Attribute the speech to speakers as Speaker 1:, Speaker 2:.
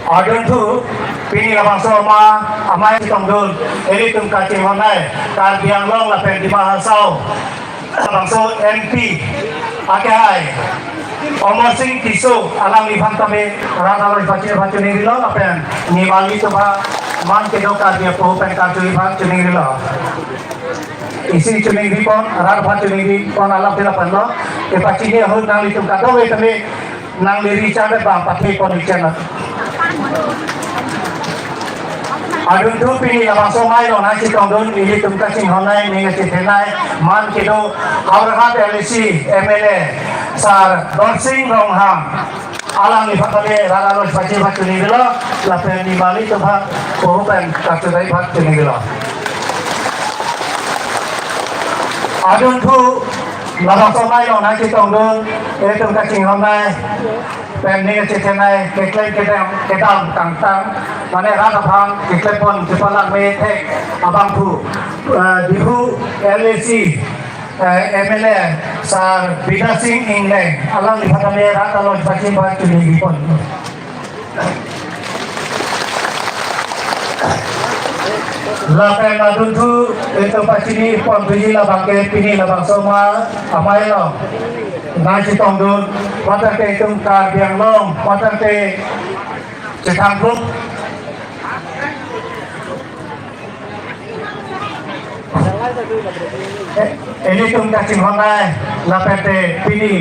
Speaker 1: Adun tu pini labang soma amai tong dun ini tum kacing honai kar biang long la pen di mahasau labang so MP akai Omor sing tisu alang liban kami rata baca ni lo la pen ni mali tu ba man ke do kar dia po pen kar tu liban ni lo isi cuning di pon rar baca ni pon alam tela pen lo ke baca ni hol nang litum ka do kami nang liri cabe bang pakai pon channel Adun tu pini labang somai lo nasi tong dun ini tum kacing honai ni ngati tenai man kido aurahat LC MLA sar Dorsing Rongham alang ni fakale rara los baca ni lo la pen ni mali tu ba korupan katu dai baca ni lo Adun tu labang somai lo nasi tong dun ini tum kacing honai pen ni ngati tenai keklai kedam tang mana rata bang iklepon cepalang metek abang tu dihu LAC MLA sar Bidasing England alam lihat kami rata los bacin baca ni pon lapen adun tu itu bacin ni pon biji la bangke pini la bang soma amai lo nasi tong dun watan te tum kar biang long watan te cekang grup ini tum kacing honai lapete pini